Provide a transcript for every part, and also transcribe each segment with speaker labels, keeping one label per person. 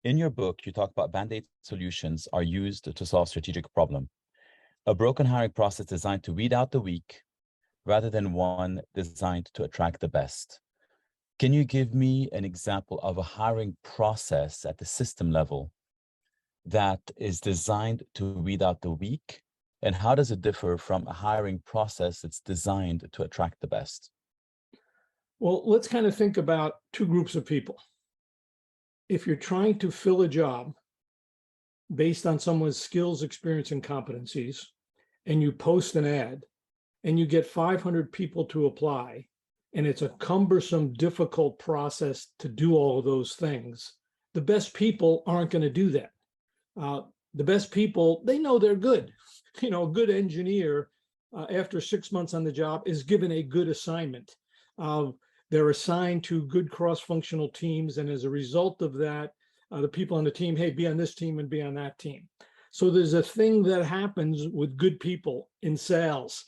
Speaker 1: In your book, you talk about Band-Aid solutions are used to solve strategic problem. A broken hiring process designed to weed out the weak rather than one designed to attract the best. Can you give me an example of a hiring process at the system level that is designed to weed out the weak? And how does it differ from a hiring process that's designed to attract the best?
Speaker 2: Well, let's kind of think about two groups of people. If you're trying to fill a job based on someone's skills, experience, and competencies, and you post an ad and you get 500 people to apply, and it's a cumbersome, difficult process to do all of those things, the best people aren't going to do that. The best people, they know they're good. You know, a good engineer, after 6 months on the job, is given a good assignment. They're assigned to good cross-functional teams, and as a result of that, the people on the team, hey, be on this team and be on that team. So there's a thing that happens with good people in sales.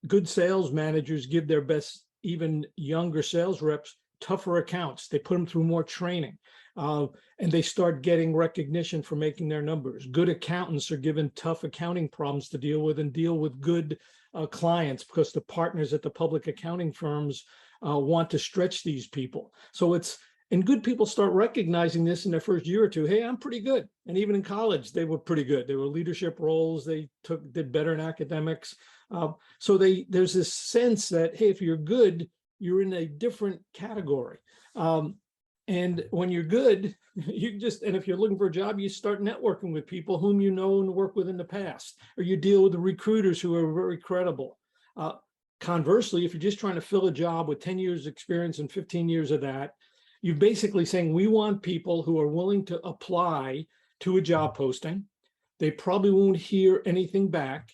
Speaker 2: Good sales managers give their best, even younger sales reps, tougher accounts. They put them through more training, and they start getting recognition for making their numbers. Good accountants are given tough accounting problems to deal with and deal with good clients, because the partners at the public accounting firms want to stretch these people. So and good people start recognizing this in their first year or two. Hey, I'm pretty good. And even in college, they were pretty good. They were leadership roles. They did better in academics. So there's this sense that, hey, if you're good, you're in a different category. And when you're good, and if you're looking for a job, you start networking with people whom you know and work with in the past, or you deal with the recruiters who are very credible. Conversely, if you're just trying to fill a job with 10 years experience and 15 years of that, you're basically saying, we want people who are willing to apply to a job posting. They probably won't hear anything back.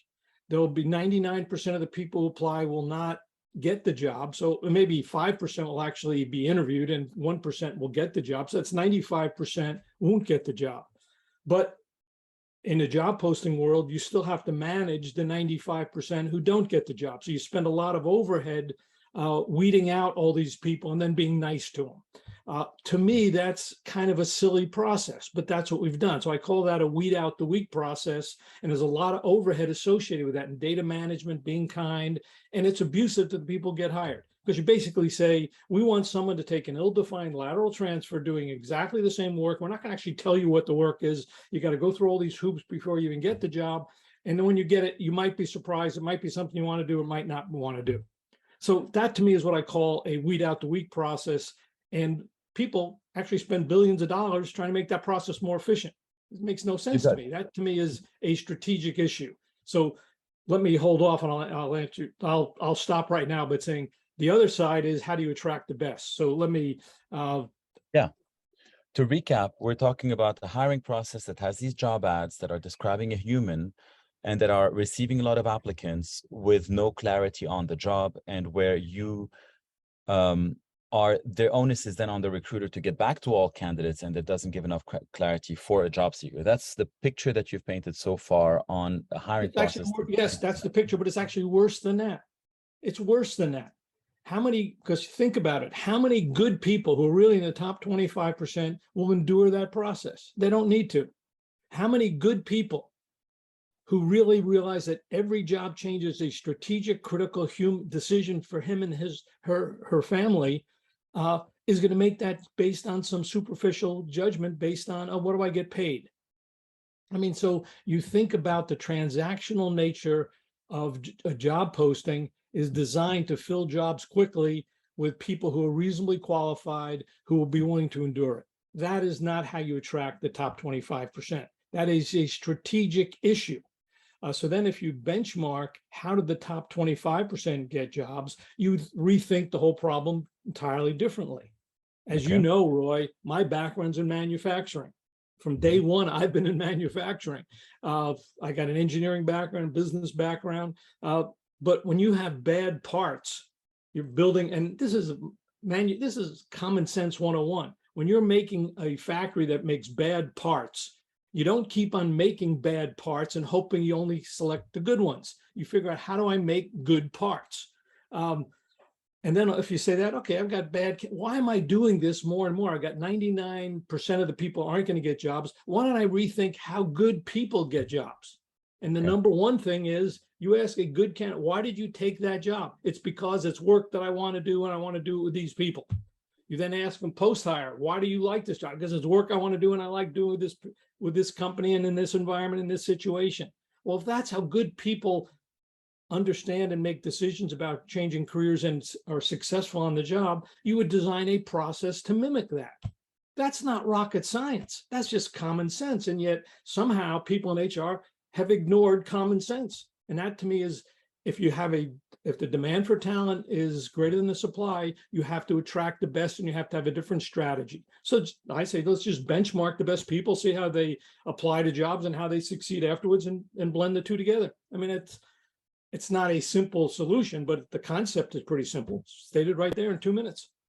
Speaker 2: There'll be 99% of the people who apply will not get the job. So maybe 5% will actually be interviewed and 1% will get the job. So that's 95% won't get the job. But in the job posting world, you still have to manage the 95% who don't get the job. So you spend a lot of overhead weeding out all these people and then being nice to them. To me, that's kind of a silly process, but that's what we've done. So I call that a weed out the weak process. And there's a lot of overhead associated with that, and data management, being kind, and it's abusive to the people who get hired. Because you basically say, we want someone to take an ill-defined lateral transfer doing exactly the same work. We're not going to actually tell you what the work is. You got to go through all these hoops before you even get the job. And then when you get it, you might be surprised. It might be something you want to do or might not want to do. So that to me is what I call a weed out the weak process. And people actually spend billions of dollars trying to make that process more efficient. It makes no sense to me. That to me is a strategic issue. So let me hold off and I'll answer. I'll stop right now, but saying the other side is, how do you attract the best? So let me.
Speaker 1: Yeah. To recap, we're talking about the hiring process that has these job ads that are describing a human and that are receiving a lot of applicants with no clarity on the job, and where you their onus is then on the recruiter to get back to all candidates, and it doesn't give enough clarity for a job seeker. That's the picture that you've painted so far on the hiring process.
Speaker 2: Yes, that's the picture, but it's actually worse than that. It's worse than that. Because think about it, how many good people who are really in the top 25% will endure that process? They don't need to. How many good people who really realize that every job change is a strategic, critical human decision for him and her family, is going to make that based on some superficial judgment based on, oh, what do I get paid? I mean, so you think about the transactional nature of a job posting is designed to fill jobs quickly with people who are reasonably qualified, who will be willing to endure it. That is not how you attract the top 25%. That is a strategic issue. So then if you benchmark, how did the top 25% get jobs, you rethink the whole problem entirely differently. As you know, Roy, my background's in manufacturing. From day one, I've been in manufacturing. I got an engineering background, business background. But when you have bad parts, you're building, and this is common sense 101. When you're making a factory that makes bad parts, you don't keep on making bad parts and hoping you only select the good ones. You figure out, how do I make good parts? And And then if you say that, okay, I've got why am I doing this more and more? I've got 99% of the people aren't going to get jobs. Why don't I rethink how good people get jobs? And the
Speaker 1: Okay.
Speaker 2: number one thing is you ask a good candidate, why did you take that job? It's because it's work that I want to do and I want to do it with these people. You then ask them post-hire, why do you like this job? Because it's work I want to do and I like doing this with this company and in this environment, in this situation. Well, if that's how good people understand and make decisions about changing careers and are successful on the job, you would design a process to mimic that. That's not rocket science. That's just common sense. And yet somehow people in HR have ignored common sense. And that to me is, if the demand for talent is greater than the supply, you have to attract the best and you have to have a different strategy. So I say, let's just benchmark the best people, see how they apply to jobs and how they succeed afterwards, and blend the two together. I mean, it's not a simple solution, but the concept is pretty simple. Stated right there in 2 minutes.